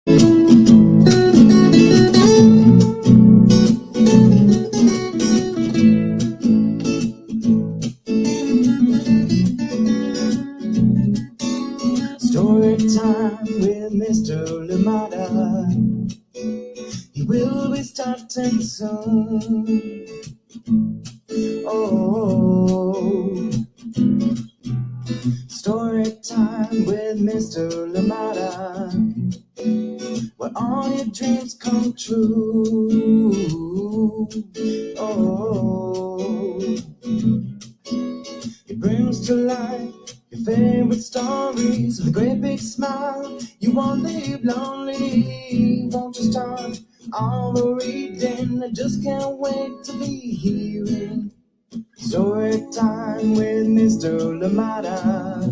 Story time with Mr. Lamada. He will be starting soon. Oh, story time with Mr. Lamada, where all your dreams come true. Oh, he brings to life your favorite stories with a great big smile. You won't leave lonely, won't you start all the reading? I just can't wait to be hearing story time with Mr. Lamada.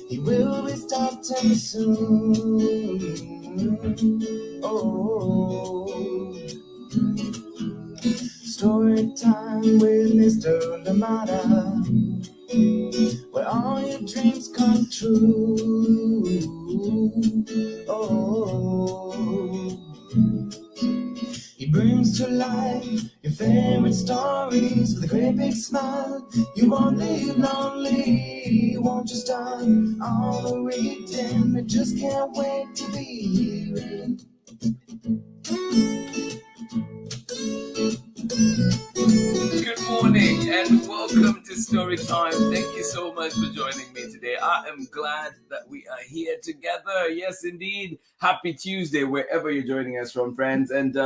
He will be starting soon. Oh, story time with Mr. Lamada, where all your dreams come true. Oh, he brings to life your favorite stories with a great big smile. You won't leave lonely, won't you start all the reading? I just can't wait to be hearing. Good morning and welcome to Story Time. Thank you so much for joining me today. I am glad that we are here together. Yes, indeed. Happy Tuesday, wherever you're joining us from, friends. And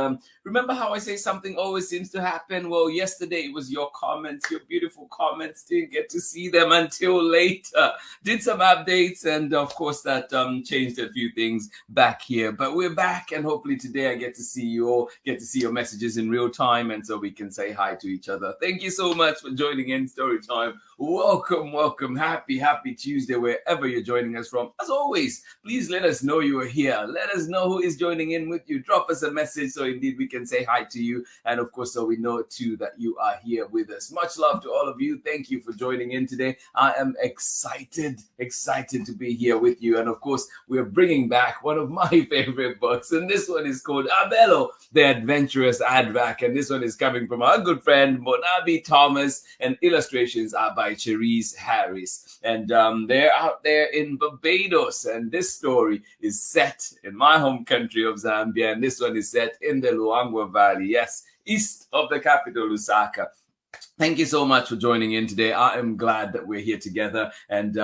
remember how I say something always seems to happen? Well, yesterday it was your comments, your beautiful comments. Didn't get to see them until later. Did some updates, and of course that changed a few things back here. But we're back, and hopefully today I get to see you all, get to see your messages in real time, and so we can say hi to each other. Thank you so much for joining in Story Time. Welcome. Happy Tuesday, wherever you're joining us from. As always, please let us know you are here. Let us know who is joining in with you. Drop us a message so indeed we can say hi to you. And of course, so we know too that you are here with us. Much love to all of you. Thank you for joining in today. I am excited to be here with you. And of course, we're bringing back one of my favorite books. And this one is called Abelo the Adventurous Aardvark. And this one is coming from our good friend, Mbonabi Thomas. And illustrations are by Cherise Harris. And they're out there in Barbados. And this story is set in my home country of Zambia. And this one is set in the Luangwa Valley. Yes, east of the capital, Lusaka. Thank you so much for joining in today. I am glad that we're here together and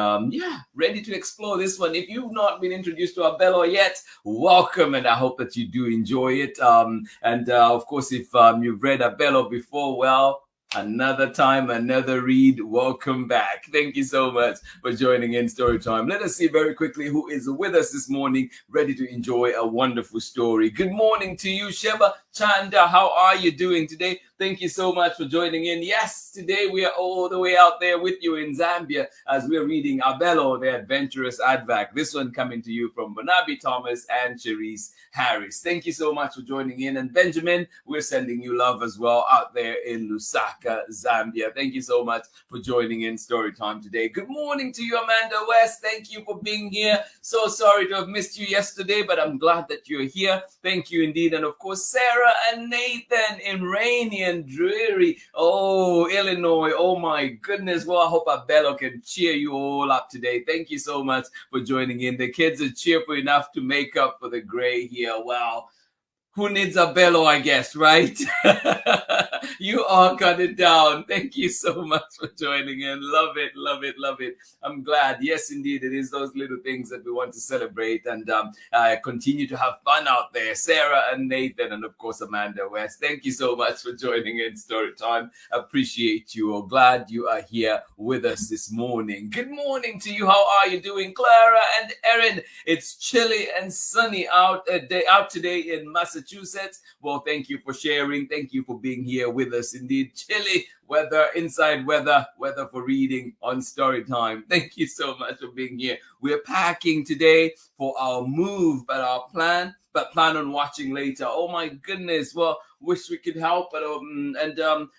ready to explore this one. If you've not been introduced to Abelo yet, welcome, and I hope that you do enjoy it. Of course, if you've read Abelo before, well, another time, another read. Welcome back. Thank you so much for joining in Story Time. Let us see very quickly who is with us this morning, ready to enjoy a wonderful story. Good morning to you, Sheba Chanda. How are you doing today? Thank you so much for joining in. Yes, today we are all the way out there with you in Zambia as we're reading Abelo the Adventurous Aardvark. This one coming to you from Mbonabi Thomas and Cherise Harris. Thank you so much for joining in. And Benjamin, we're sending you love as well out there in Lusaka, Zambia. Thank you so much for joining in Story Time today. Good morning to you, Amanda West. Thank you for being here. So sorry to have missed you yesterday, but I'm glad that you're here. Thank you indeed. And of course, Sarah and Nathan in rainy and dreary, Illinois. Oh my goodness. Well, I hope Abelo can cheer you all up today. Thank you so much for joining in. The kids are cheerful enough to make up for the gray here. Wow. Who needs Abelo, I guess, right? You all got it down. Thank you so much for joining in. Love it. I'm glad. Yes, indeed. It is those little things that we want to celebrate and continue to have fun out there. Sarah and Nathan and, of course, Amanda West. Thank you so much for joining in Story Time. Appreciate you all. Glad you are here with us this morning. Good morning to you. How are you doing, Clara and Erin? It's chilly and sunny out today in Massachusetts. Well, thank you for sharing. Thank you for being here with us. Indeed, chilly weather, inside weather for reading on Story Time. Thank you so much for being here. We're packing today for our move, but plan on watching later. Oh my goodness. Well, wish we could help, but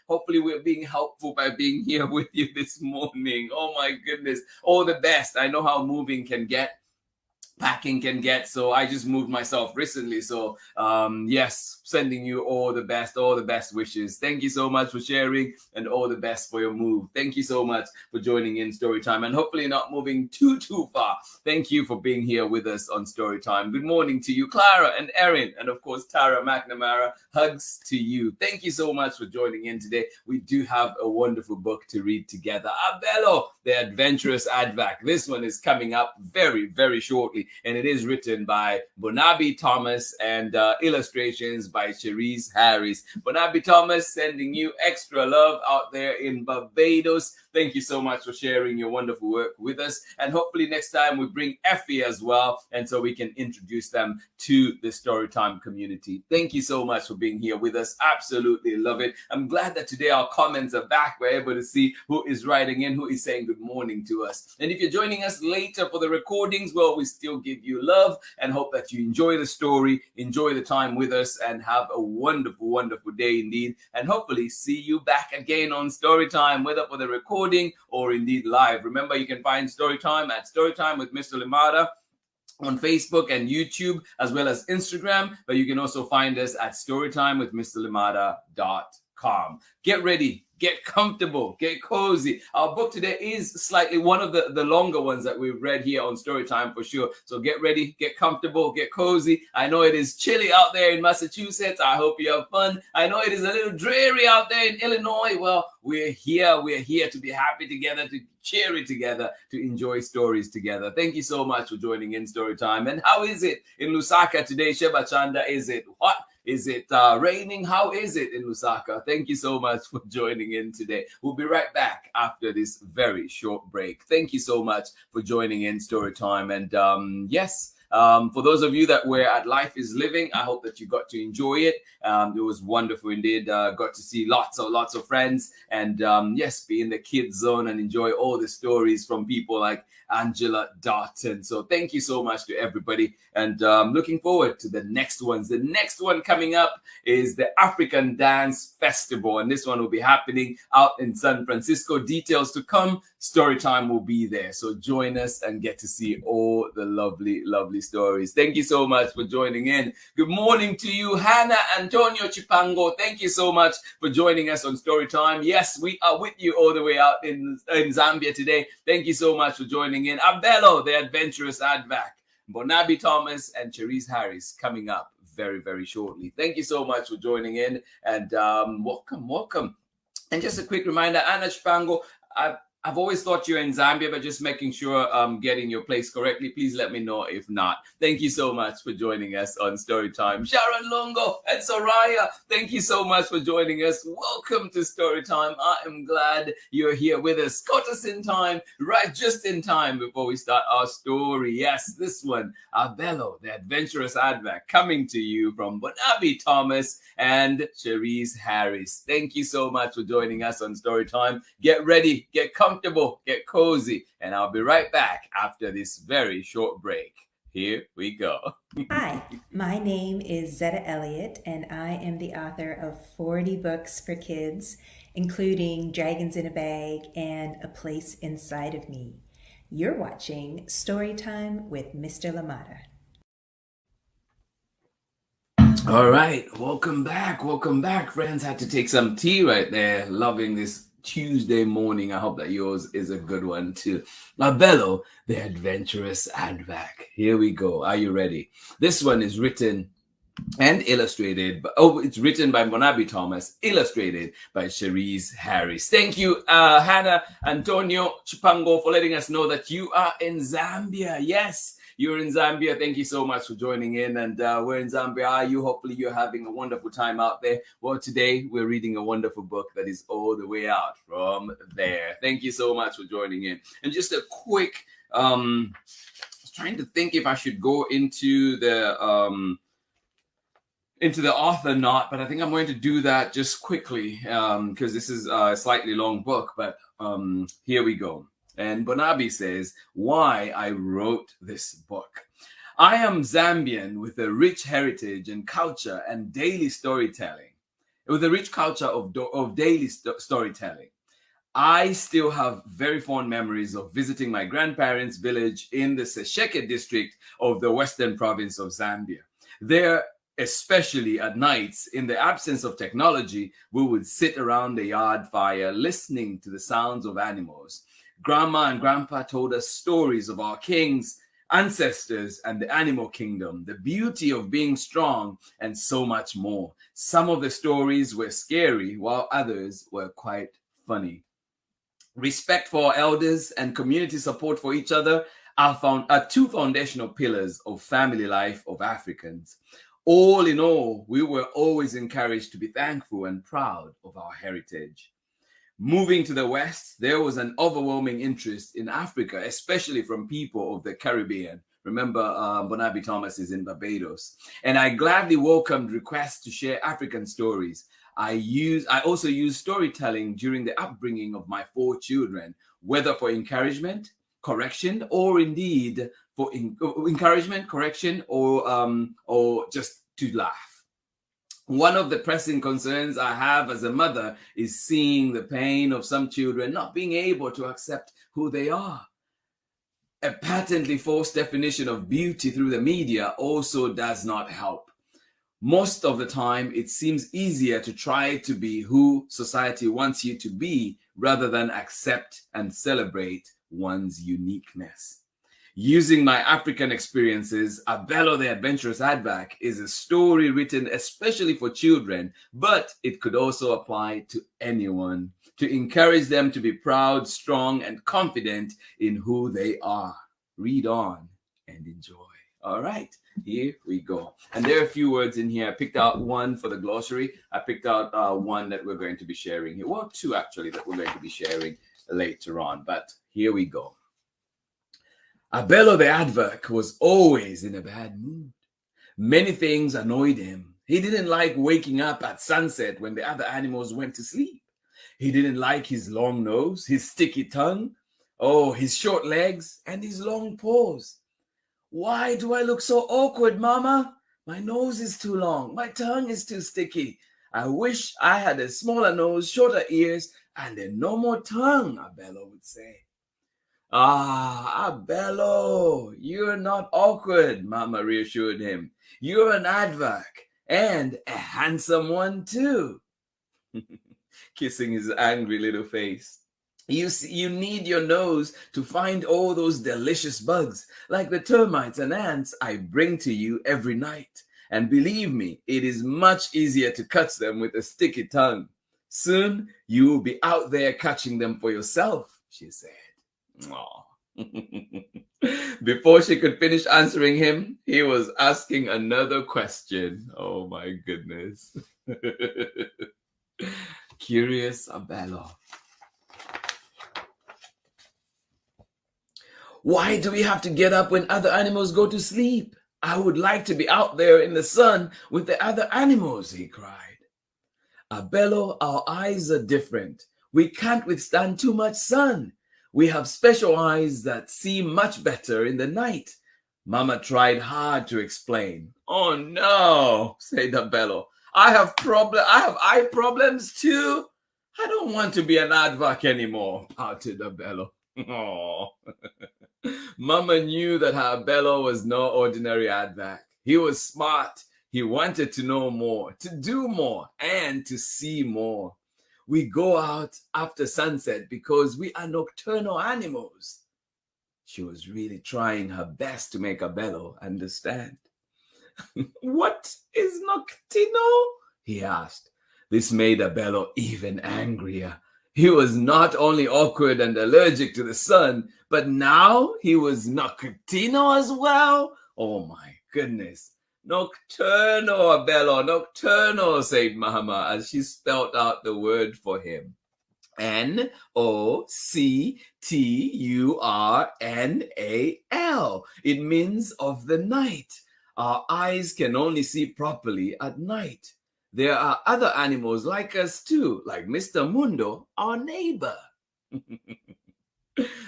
hopefully we're being helpful by being here with you this morning. Oh my goodness. All the best. I know how moving can get. packing can get. So I just moved myself recently. So yes, sending you all the best wishes. Thank you so much for sharing, and all the best for your move. Thank you so much for joining in Storytime, and hopefully not moving too far. Thank you for being here with us on Storytime. Good morning to you, Clara and Erin, and of course Tara McNamara. Hugs to you. Thank you so much for joining in today. We do have a wonderful book to read together. Abelo the Adventurous Aardvark. This one is coming up very shortly, and it is written by Mbonabi Thomas and illustrations by Cherise Harris. Mbonabi Thomas, sending you extra love out there in Barbados. Thank you so much for sharing your wonderful work with us, and hopefully next time we bring Effie as well, and so we can introduce them to the Storytime community. Thank you so much for being here with us. Absolutely love it. I'm glad that today our comments are back. We're able to see who is writing in, who is saying good morning to us. And if you're joining us later for the recordings, well, we still give you love and hope that you enjoy the story, enjoy the time with us, and have a wonderful day indeed. And hopefully see you back again on Storytime, whether for the recording or indeed live. Remember, you can find Storytime at Storytime with Mr. Limada on Facebook and YouTube, as well as Instagram, but you can also find us at storytimewithmrlimada.com. Get ready, get comfortable, get cozy. Our book today is slightly one of the longer ones that we've read here on Storytime for sure. So get ready, get comfortable, get cozy. I know it is chilly out there in Massachusetts. I hope you have fun. I know it is a little dreary out there in Illinois. Well, we're here to be happy together, to cheery together, to enjoy stories together. Thank you so much for joining in Storytime. And how is it in Lusaka today, Sheba Chanda? Is it hot? Is it raining? How is it in Lusaka? Thank you so much for joining in today. We'll be right back after this very short break. Thank you so much for joining in Storytime. And yes, for those of you that were at Life is Living, I hope that you got to enjoy it. It was wonderful indeed. Got to see lots of friends, and yes, be in the kids zone and enjoy all the stories from people like Angela Darton. So thank you so much to everybody, and looking forward to the next ones. The next one coming up is the African Dance Festival, and this one will be happening out in San Francisco. Details to come. Storytime will be there, so join us and get to see all the lovely stories. Thank you so much for joining in. Good morning to you, Hannah Antonio Chipango. Thank you so much for joining us on Storytime. Yes, we are with you all the way out in Zambia today. Thank you so much for joining in. Abelo the Adventurous Aardvark, Mbonabi Thomas, and Cherise Harris coming up very shortly. Thank you so much for joining in, and welcome. And just a quick reminder, Anna Chipango, I've always thought you're in Zambia, but just making sure I'm getting your place correctly. Please let me know if not. Thank you so much for joining us on Storytime. Sharon Longo and Soraya, thank you so much for joining us. Welcome to Storytime. I am glad you're here with us. Caught us in time, right just in time before we start our story. Yes, this one, Abelo the Adventurous Aardvark, coming to you from Mbonabi Thomas and Cherise Harris. Thank you so much for joining us on Storytime. Get ready, get comfortable, get cozy, and I'll be right back after this very short break. Here we go. Hi, my name is Zetta Elliott, and I am the author of 40 books for kids, including Dragons in a Bag and A Place Inside of Me. You're watching Storytime with Mr. Lamada. All right, welcome back, friends. Had to take some tea right there. Loving this Tuesday morning. I hope that yours is a good one too. Abelo the Adventurous Aardvark. Here we go. Are you ready? This one is written and illustrated. It's written by Mbonabi Thomas, illustrated by Cherise Harris. Thank you, Hannah Antonio Chipango, for letting us know that you are in Zambia. Yes, you're in Zambia. Thank you so much for joining in. And we're in Zambia. Are you? Hopefully you're having a wonderful time out there. Well, today we're reading a wonderful book that is all the way out from there. Thank you so much for joining in. And just a quick, I was trying to think if I should go into the author knot, but I think I'm going to do that just quickly because this is a slightly long book, but here we go. And Mbonabi says, why I wrote this book. I am Zambian with a rich heritage and culture and daily storytelling. With a rich culture of daily storytelling. I still have very fond memories of visiting my grandparents' village in the Sesheke district of the western province of Zambia. There, especially at nights, in the absence of technology, we would sit around the yard fire listening to the sounds of animals. Grandma and Grandpa told us stories of our kings, ancestors, and the animal kingdom, the beauty of being strong, and so much more. Some of the stories were scary, while others were quite funny. Respect for our elders and community support for each other are two foundational pillars of family life of Africans. All in all, we were always encouraged to be thankful and proud of our heritage. Moving to the West, there was an overwhelming interest in Africa, especially from people of the Caribbean. Remember, Mbonabi Thomas is in Barbados. And I gladly welcomed requests to share African stories. I also use storytelling during the upbringing of my 4 children, whether for encouragement, correction, or indeed for encouragement, correction, or just to laugh. One of the pressing concerns I have as a mother is seeing the pain of some children not being able to accept who they are. A patently false definition of beauty through the media also does not help. Most of the time, it seems easier to try to be who society wants you to be rather than accept and celebrate one's uniqueness. Using my African experiences, Abelo the Adventurous Aardvark is a story written especially for children, but it could also apply to anyone, to encourage them to be proud, strong, and confident in who they are. Read on and enjoy. All right, here we go. And there are a few words in here. I picked out one for the glossary. I picked out one that we're going to be sharing here. Well, 2 actually that we're going to be sharing later on. But here we go. Abelo the Aardvark was always in a bad mood. Many things annoyed him. He didn't like waking up at sunset when the other animals went to sleep. He didn't like his long nose, his sticky tongue, his short legs, and his long paws. Why do I look so awkward, Mama? My nose is too long. My tongue is too sticky. I wish I had a smaller nose, shorter ears, and a normal tongue, Abelo would say. Ah, Abelo, you're not awkward, Mama reassured him. You're an aardvark, and a handsome one too. Kissing his angry little face. You need your nose to find all those delicious bugs, like the termites and ants I bring to you every night. And believe me, it is much easier to catch them with a sticky tongue. Soon you will be out there catching them for yourself, she said. Before she could finish answering him, he was asking another question. Oh my goodness. Curious Abelo. Why do we have to get up when other animals go to sleep? I would like to be out there in the sun with the other animals, he cried. Abelo, our eyes are different. We can't withstand too much sun. We have special eyes that see much better in the night. Mama tried hard to explain. Oh no, said Abelo. I have eye problems too. I don't want to be an aardvark anymore, pouted Abelo. Oh. Mama knew that her Abelo was no ordinary aardvark. He was smart. He wanted to know more, to do more, and to see more. We go out after sunset because we are nocturnal animals. She was really trying her best to make Abelo understand. What is nocturnal? He asked. This made Abelo even angrier. He was not only awkward and allergic to the sun, but now he was nocturnal as well. Oh my goodness. Nocturnal, Abelo, nocturnal, said Mama as she spelled out the word for him. Nocturnal. It means of the night. Our eyes can only see properly at night. There are other animals like us too, like Mr. Mundo, our neighbor.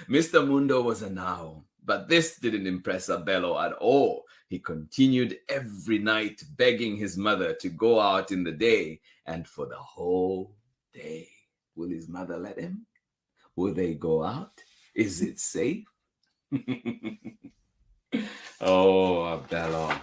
Mr. Mundo was an owl, but this didn't impress Abelo at all. He continued every night begging his mother to go out in the day and for the whole day. Will his mother let him? Will they go out? Is it safe? Oh, Abelo.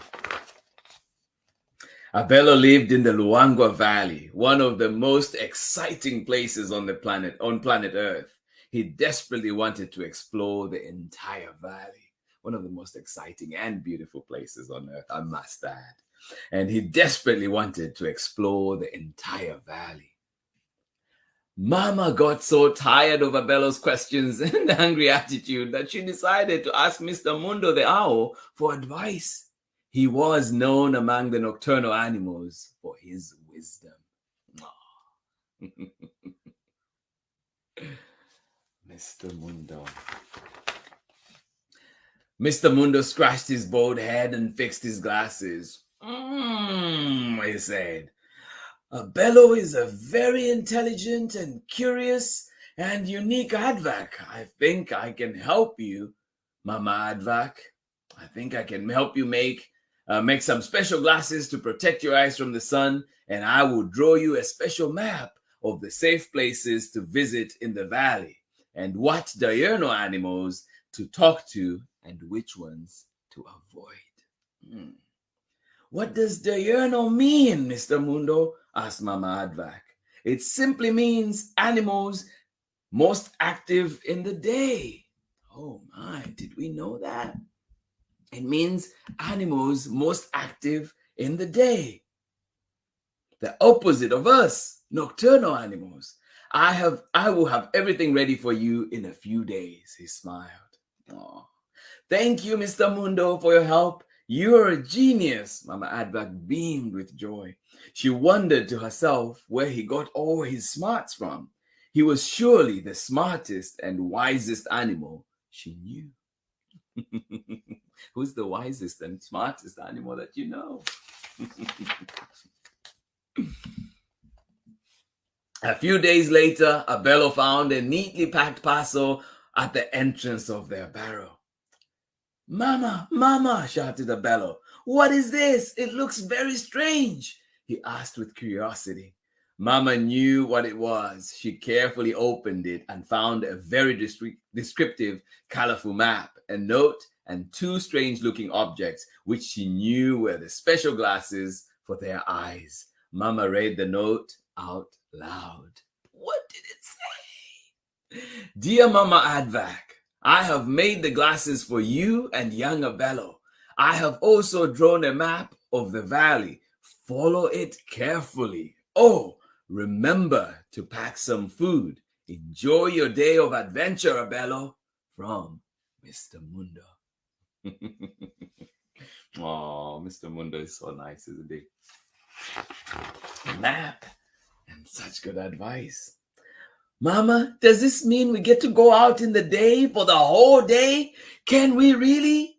Abelo lived in the Luangwa Valley, one of the most exciting places on planet Earth. He desperately wanted to explore the entire valley, one of the most exciting and beautiful places on Earth, I must add. And he desperately wanted to explore the entire valley. Mama got so tired of Abelo's questions and angry attitude that she decided to ask Mr. Mundo the owl for advice. He was known among the nocturnal animals for his wisdom. Mr. Mundo. Mr. Mundo scratched his bald head and fixed his glasses. He said, Abelo is a very intelligent and curious and unique aardvark. I think I can help you, Mama Aardvark. I think I can help you make some special glasses to protect your eyes from the sun, and I will draw you a special map of the safe places to visit in the valley and what diurnal animals to talk to and which ones to avoid. What does diurnal mean, Mr. Mundo? Asked Mama Aardvark. It simply means animals most active in the day. Oh my, did we know that? It means animals most active in the day. The opposite of us, nocturnal animals. I will have everything ready for you in a few days, he smiled. Oh, thank you, Mr. Mundo, for your help. You're a genius. Mama Aardvark beamed with joy. She wondered to herself where he got all his smarts from. He was surely the smartest and wisest animal she knew. Who's the wisest and smartest animal that you know? A few days later, Abelo found a neatly packed parcel at the entrance of their barrow. Mama, Mama, shouted Abelo. What is this? It looks very strange, he asked with curiosity. Mama knew what it was. She carefully opened it and found a very descriptive, colorful map, a note, and two strange-looking objects, which she knew were the special glasses for their eyes. Mama read the note out loud. What did it say? Dear Mama Aardvark, I have made the glasses for you and young Abelo. I have also drawn a map of the valley. Follow it carefully. Oh, remember to pack some food. Enjoy your day of adventure, Abelo. From Mr. Mundo. Oh, Mr. Mundo is so nice, isn't he? Map and such good advice. Mama, does this mean we get to go out in the day for the whole day? Can we really?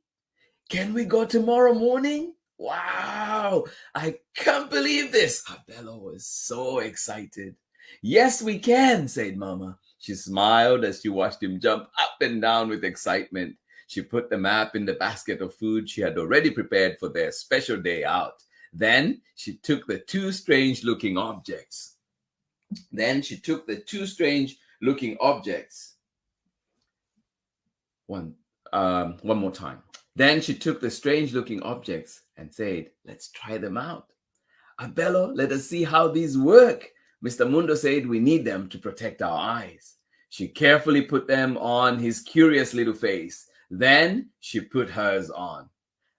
Can we go tomorrow morning? Wow, I can't believe this. Abelo was so excited. Yes, we can, said Mama. She smiled as she watched him jump up and down with excitement. She put the map in the basket of food she had already prepared for their special day out. Then she took the two strange-looking objects. One more time. Then she took the strange-looking objects and said, let's try them out. Abelo, let us see how these work. Mr. Mundo said we need them to protect our eyes. She carefully put them on his curious little face. Then she put hers on.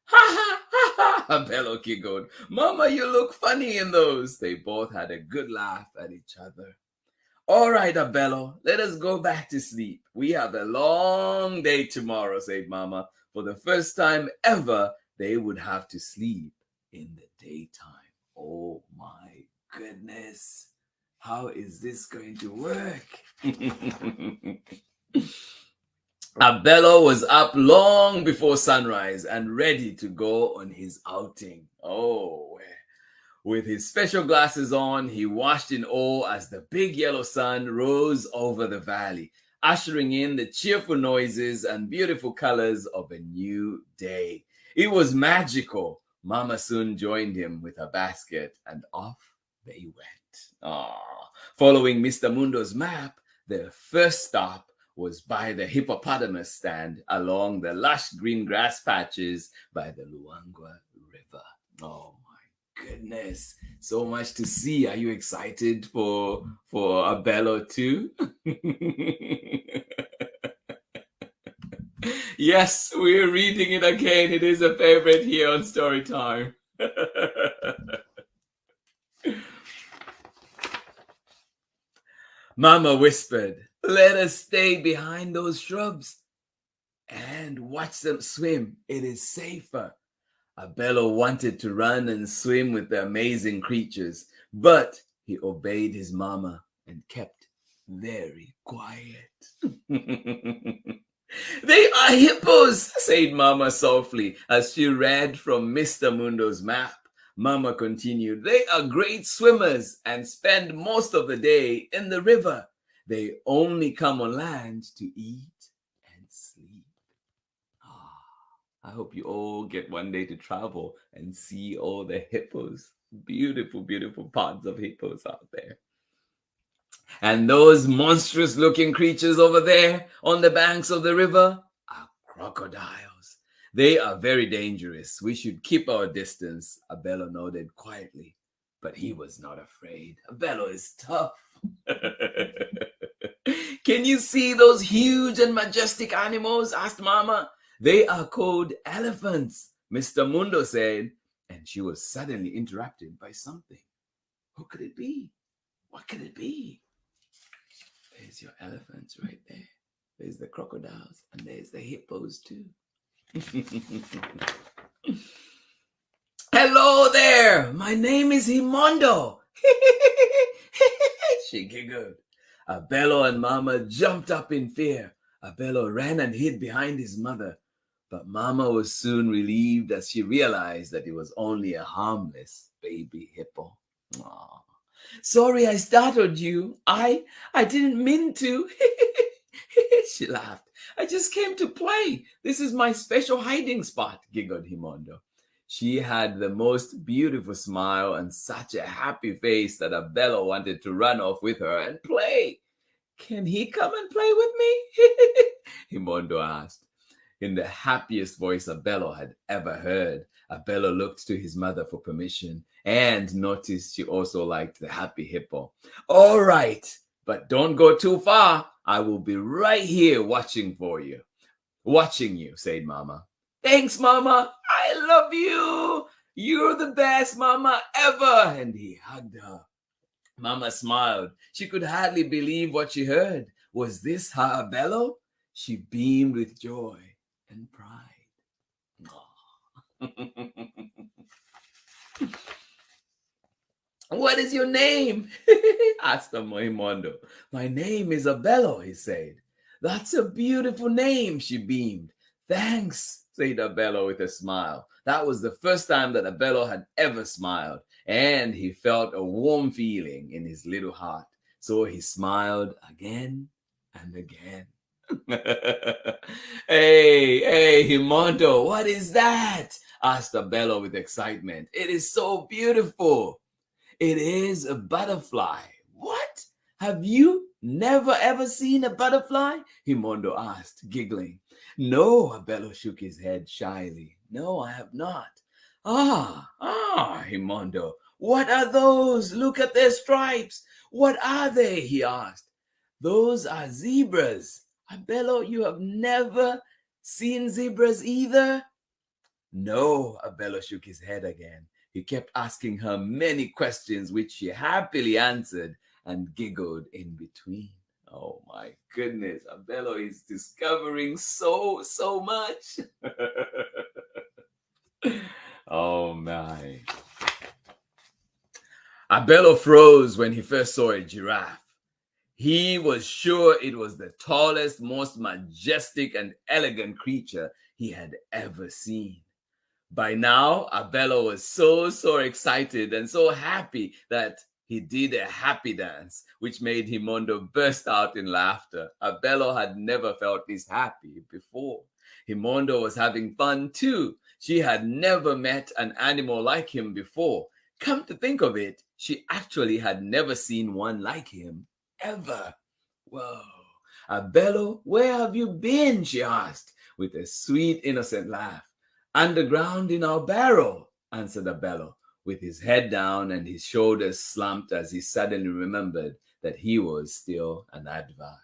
Ha ha ha ha, Abelo giggled. Mama, you look funny in those. They both had a good laugh at each other. All right, Abelo, let us go back to sleep. We have a long day tomorrow, said Mama. For the first time ever, they would have to sleep in the daytime. Oh my goodness. How is this going to work? Abelo was up long before sunrise and ready to go on his outing. Oh, with his special glasses on, he watched in awe as the big yellow sun rose over the valley, ushering in the cheerful noises and beautiful colors of a new day. It was magical. Mama soon joined him with her basket, and off they went. Following Mr. Mundo's map, Their first stop was by the hippopotamus stand along the lush green grass patches by the Luangwa River. Oh my goodness, so much to see. Are you excited for Abelo too? Yes, we're reading it again. It is a favorite here on Storytime. Mama whispered, "Let us stay behind those shrubs and watch them swim. It is safer." Abelo wanted to run and swim with the amazing creatures, but he obeyed his mama and kept very quiet. "They are hippos," said Mama softly as she read from Mr. Mundo's map. Mama continued, "They are great swimmers and spend most of the day in the river. They only come on land to eat and sleep." I hope you all get one day to travel and see all the hippos. Beautiful, beautiful parts of hippos out there. "And those monstrous looking creatures over there on the banks of the river are crocodiles. They are very dangerous. We should keep our distance." Abelo nodded quietly, but he was not afraid. Abelo is tough. "Can you see those huge and majestic animals?" asked Mama. "They are called elephants," Mr. Mundo said, and she was suddenly interrupted by something. Who could it be? What could it be? There's your elephants right there. There's the crocodiles, and there's the hippos too. "Hello there, my name is Himondo." She giggled. Abelo and Mama jumped up in fear. Abelo ran and hid behind his mother, but Mama was soon relieved as she realized that it was only a harmless baby hippo. Aww. "Sorry I startled you. I didn't mean to." She laughed. "I just came to play. This is my special hiding spot," giggled Himondo. She had the most beautiful smile and such a happy face that Abelo wanted to run off with her and play. "Can he come and play with me?" Himondo asked. In the happiest voice Abelo had ever heard, Abelo looked to his mother for permission and noticed she also liked the happy hippo. "All right, but don't go too far. I will be right here watching you," said Mama. "Thanks, Mama. I love you. You're the best Mama ever." And he hugged her. Mama smiled. She could hardly believe what she heard. Was this her Abelo? She beamed with joy and pride. "What is your name?" asked Himondo. "My name is Abelo," he said. "That's a beautiful name," she beamed. "Thanks," said Abelo with a smile. That was the first time that Abelo had ever smiled, and he felt a warm feeling in his little heart. So he smiled again and again. Hey, Himondo, what is that?" asked Abelo with excitement. "It is so beautiful." "It is a butterfly." "What? Have you never ever seen a butterfly?" Himondo asked, giggling. "No," Abelo shook his head shyly. "No, I have not." Himondo. "What are those? Look at their stripes. What are they?" he asked. "Those are zebras." "Abelo, you have never seen zebras either?" "No," Abelo shook his head again. He kept asking her many questions, which she happily answered and giggled in between. Oh my goodness, Abelo is discovering so much. Oh my. Abelo froze when he first saw a giraffe. He was sure it was the tallest, most majestic and elegant creature he had ever seen. By now, Abelo was so excited and so happy that he did a happy dance, which made Himondo burst out in laughter. Abelo had never felt this happy before. Himondo was having fun too. She had never met an animal like him before. Come to think of it, she actually had never seen one like him, ever. Whoa. Abelo, where have you been? She asked with a sweet, innocent laugh. Underground in our barrel, answered Abelo, with his head down and his shoulders slumped as he suddenly remembered that he was still an aardvark.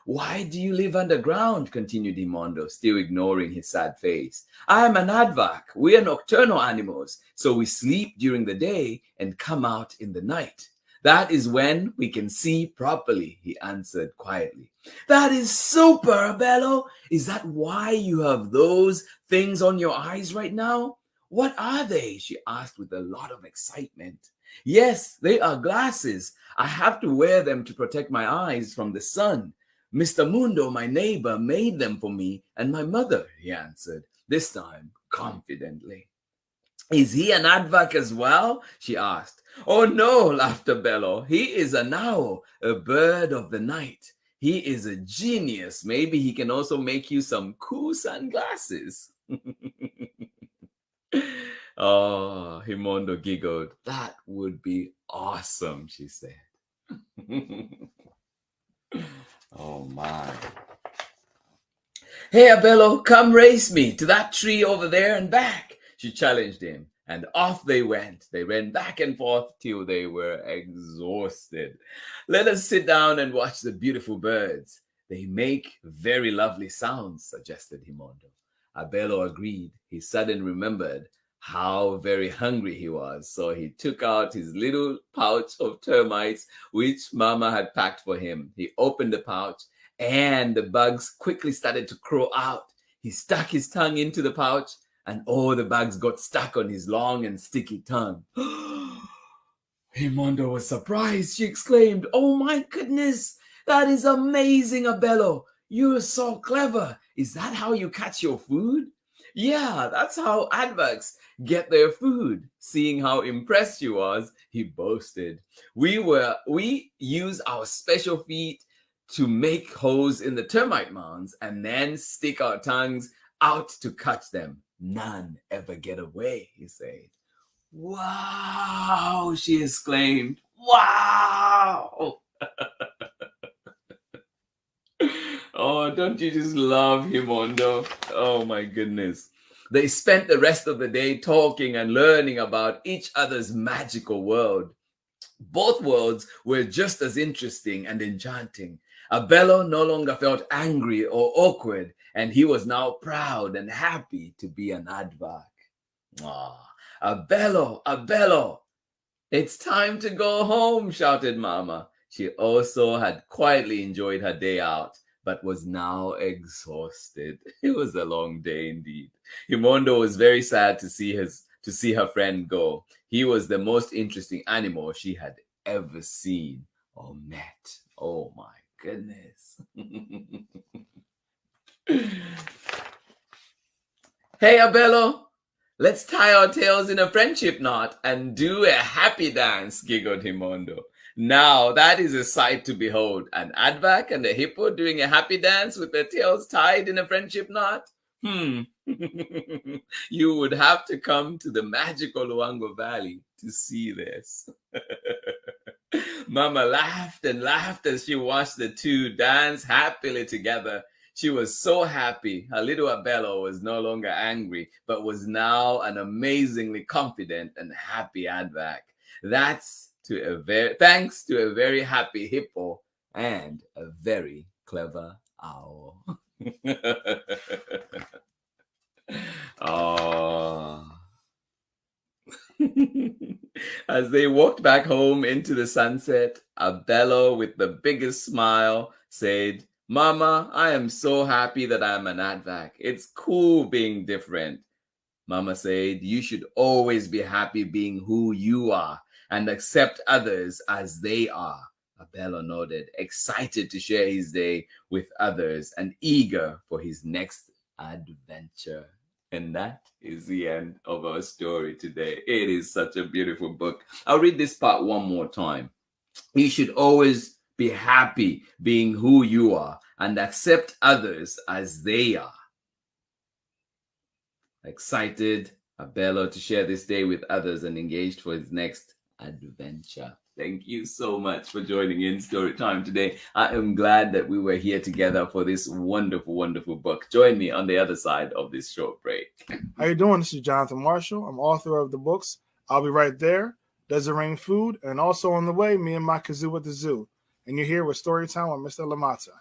Why do you live underground? Continued Himondo, still ignoring his sad face. I am an aardvark. We are nocturnal animals, so we sleep during the day and come out in the night. That is when we can see properly, he answered quietly. That is super, Abelo. Is that why you have those things on your eyes right now? What are they? She asked with a lot of excitement. Yes, they are glasses. I have to wear them to protect my eyes from the sun. Mr. Mundo, my neighbor, made them for me and my mother, he answered, this time confidently. Is he an aardvark as well? She asked. Oh no, laughed Abelo. He is an owl, a bird of the night. He is a genius. Maybe he can also make you some cool sunglasses. Oh, Himondo giggled. That would be awesome, she said. Oh my. Hey, Abelo, come race me to that tree over there and back, she challenged him. And off they went. They ran back and forth till they were exhausted. Let us sit down and watch the beautiful birds. They make very lovely sounds, suggested Himondo. Abelo agreed. He suddenly remembered how very hungry he was, so he took out his little pouch of termites which Mama had packed for him. He opened the pouch and the bugs quickly started to crawl out. He stuck his tongue into the pouch and all the bugs got stuck on his long and sticky tongue. Himondo was surprised. She exclaimed, oh my goodness, that is amazing, Abelo. You're so clever. Is that how you catch your food? Yeah, that's how aardvarks get their food. Seeing how impressed she was, he boasted. We use our special feet to make holes in the termite mounds and then stick our tongues out to catch them. None ever get away, he said. Wow, she exclaimed. Wow! Oh, don't you just love Himondo? Oh my goodness. They spent the rest of the day talking and learning about each other's magical world. Both worlds were just as interesting and enchanting. Abelo no longer felt angry or awkward, and he was now proud and happy to be an aardvark. Ah, Abelo, Abelo, it's time to go home, shouted Mama. She also had quietly enjoyed her day out, but was now exhausted. It was a long day indeed. Himondo was very sad to see her friend go. He was the most interesting animal she had ever seen or met. Oh my goodness. Hey, Abelo, let's tie our tails in a friendship knot and do a happy dance, giggled Himondo. Now that is a sight to behold. An aardvark and a hippo doing a happy dance with their tails tied in a friendship knot? You would have to come to the magical Luangwa Valley to see this. Mama laughed and laughed as she watched the two dance happily together. She was so happy. Her little Abelo was no longer angry, but was now an amazingly confident and happy aardvark. Thanks to a very happy hippo and a very clever owl. Oh. As they walked back home into the sunset, Abelo, with the biggest smile, said, Mama, I am so happy that I'm an aardvark. It's cool being different. Mama said, you should always be happy being who you are and accept others as they are. Abelo nodded, excited to share his day with others and eager for his next adventure. And that is the end of our story today. It is such a beautiful book. I'll read this part one more time. You should always be happy being who you are and accept others as they are. Excited, Abelo, to share this day with others and engaged for his next adventure. Thank you so much for joining in Story Time today. I am glad that we were here together for this wonderful, wonderful book. Join me on the other side of this short break. How you doing? This is Jonathan Marshall. I'm author of the books I'll Be Right There, Does It Rain Food, and also on the way, Me and My Kazoo at the Zoo. And you're here with Story Time with Mr. Lamata.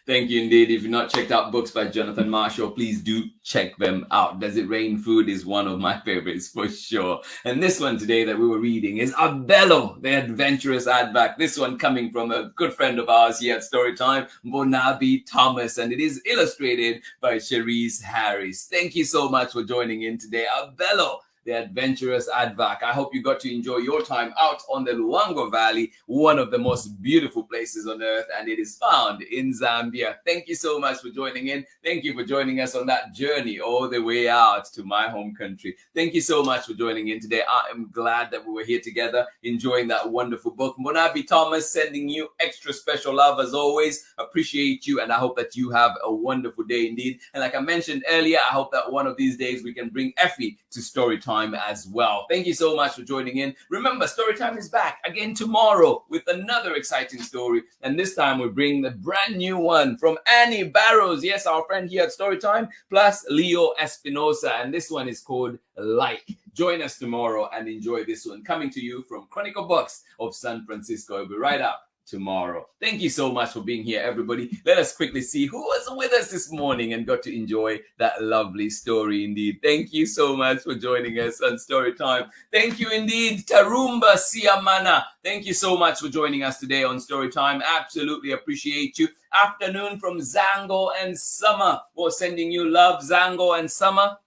Thank you indeed. If you've not checked out books by Jonathan Marshall, please do check them out. Does It Rain Food is one of my favorites for sure. And this one today that we were reading is Abelo the Adventurous Aardvark. This one coming from a good friend of ours here at Storytime, Mbonabi Thomas, and it is illustrated by Cherise Harris. Thank you so much for joining in today. Abelo the Adventurous Aardvark. I hope you got to enjoy your time out on the Luangwa Valley, one of the most beautiful places on earth, and it is found in Zambia. Thank you so much for joining in. Thank you for joining us on that journey all the way out to my home country. Thank you so much for joining in today. I am glad that we were here together enjoying that wonderful book. Mbonabi Thomas sending you extra special love as always. Appreciate you, and I hope that you have a wonderful day indeed. And like I mentioned earlier, I hope that one of these days we can bring Effie to Storytime as well. Thank you so much for joining in. Remember, Storytime is back again tomorrow with another exciting story, and this time we bring the brand new one from Annie Barrows, yes, our friend here at Storytime, plus Leo Espinosa, and this one is called Like. Join us tomorrow and enjoy this one, coming to you from Chronicle Books of San Francisco. It'll be right up tomorrow. Thank you so much for being here, everybody. Let us quickly see who was with us this morning and got to enjoy that lovely story indeed. Thank you so much for joining us on Storytime. Thank you indeed, Tarumba Siamana. Thank you so much for joining us today on Storytime. Absolutely appreciate you. Afternoon from Zango and Summer. We're sending you love, Zango and Summer.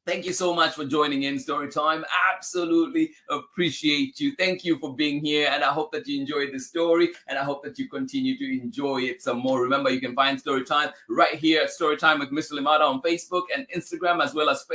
Thank you so much for joining in Storytime. Absolutely appreciate you. Thank you for being here, and I hope that you enjoyed the story, and I hope that you continue to enjoy it some more. Remember, you can find Storytime right here at Storytime with Mr. Limata on Facebook and Instagram, as well as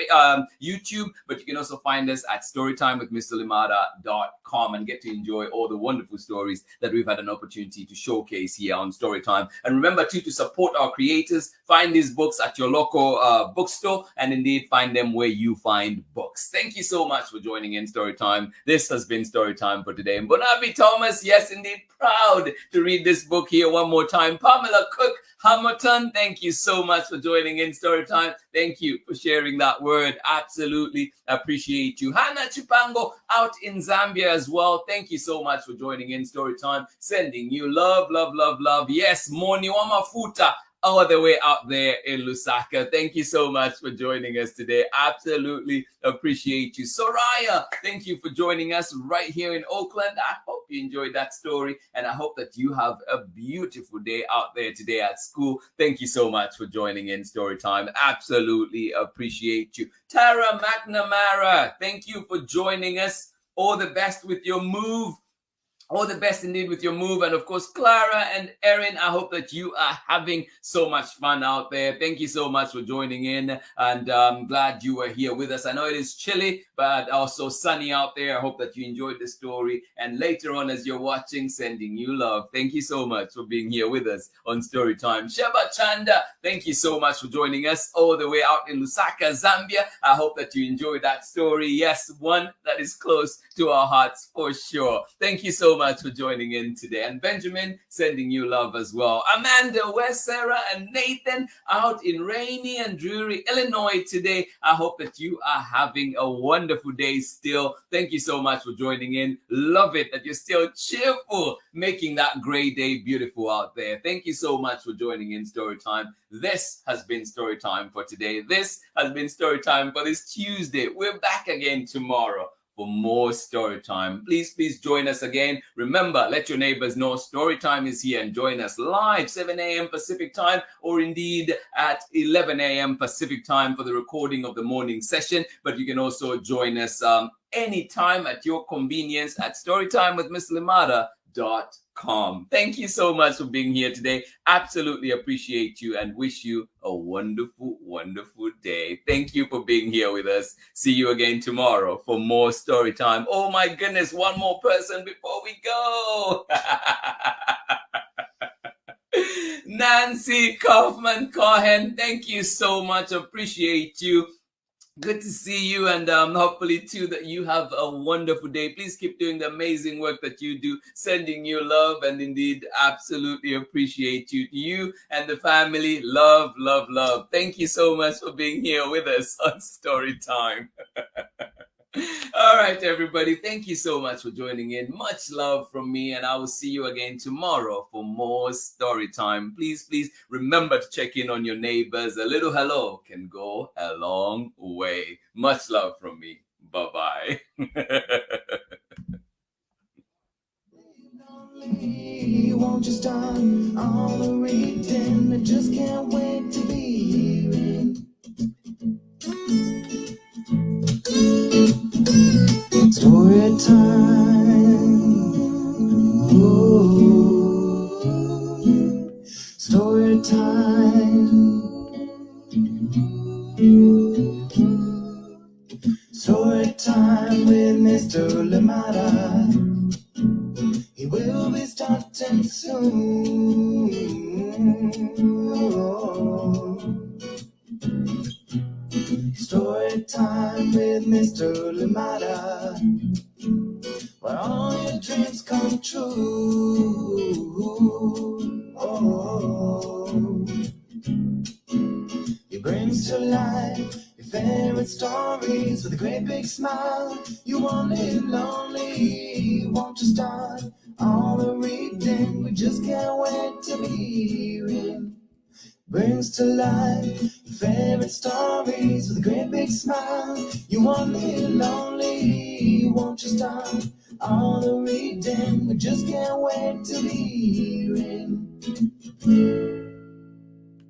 YouTube, but you can also find us at storytimewithmrlimata.com and get to enjoy all the wonderful stories that we've had an opportunity to showcase here on Storytime. And remember, too, to support our creators, find these books at your local bookstore, and indeed find them where you find books. Thank you so much for joining in Storytime. This has been Storytime for today. Mbonabi Thomas, yes, indeed, proud to read this book here one more time. Pamela Cook Hamilton, thank you so much for joining in Storytime. Thank you for sharing that word. Absolutely appreciate you. Hannah Chipango out in Zambia as well. Thank you so much for joining in Storytime. Sending you love, love, love, love. Yes, Moniwama Futa all the way out there in Lusaka. Thank you so much for joining us today. Absolutely appreciate you. Soraya, thank you for joining us right here in Oakland. I hope you enjoyed that story, and I hope that you have a beautiful day out there today at school. Thank you so much for joining in Storytime. Absolutely appreciate you. Tara McNamara, thank you for joining us. All the best with your move. All the best indeed with your move. And of course, Clara and Erin, I hope that you are having so much fun out there. Thank you so much for joining in, and I'm glad you were here with us. I know it is chilly, but also sunny out there. I hope that you enjoyed the story. And later on, as you're watching, sending you love. Thank you so much for being here with us on Storytime. Sheba Chanda, thank you so much for joining us all the way out in Lusaka, Zambia. I hope that you enjoyed that story. Yes, one that is close to our hearts for sure. Thank you so much for joining in today. And Benjamin, sending you love as well. Amanda, where's Sarah and Nathan out in rainy and dreary Illinois today? I hope that you are having a wonderful day still. Thank you so much for joining in. Love it that you're still cheerful, making that gray day beautiful out there. Thank you so much for joining in Storytime. This has been Storytime for today. This has been Storytime for this Tuesday. We're back again tomorrow for more Storytime. Please join us again. Remember, let your neighbors know Storytime is here, and join us live 7 a.m. Pacific time, or indeed at 11 a.m. Pacific time for the recording of the morning session. But you can also join us anytime at your convenience at storytimewithmrlimata.com. Thank you so much for being here today. Absolutely appreciate you and wish you a wonderful, wonderful day. Thank you for being here with us. See you again tomorrow for more story time. Oh my goodness, one more person before we go. Nancy Kaufman Cohen, thank you so much. Appreciate you. Good to see you, and hopefully too that you have a wonderful day. Please keep doing the amazing work that you do, sending you love, and indeed absolutely appreciate you and the family. Love, love, love. Thank you so much for being here with us on Story Time. All right, everybody. Thank you so much for joining in. Much love from me, and I will see you again tomorrow for more story time. Please remember to check in on your neighbors. A little hello can go a long way. Much love from me. Bye-bye. Won't you start all the reading? I just can't wait to be hearing. Story time. Ooh. Story time. Story time with Mr. Lamada. He will be starting soon. Story time with Mr. Lamada, where all your dreams come true. Oh, he brings to life your favorite stories with a great big smile. You won't live lonely, won't you start all the reading? We just can't wait to be hearing. Brings to life your favorite stories with a great big smile. You won't live lonely, won't you start all the reading? We just can't wait to be hearing.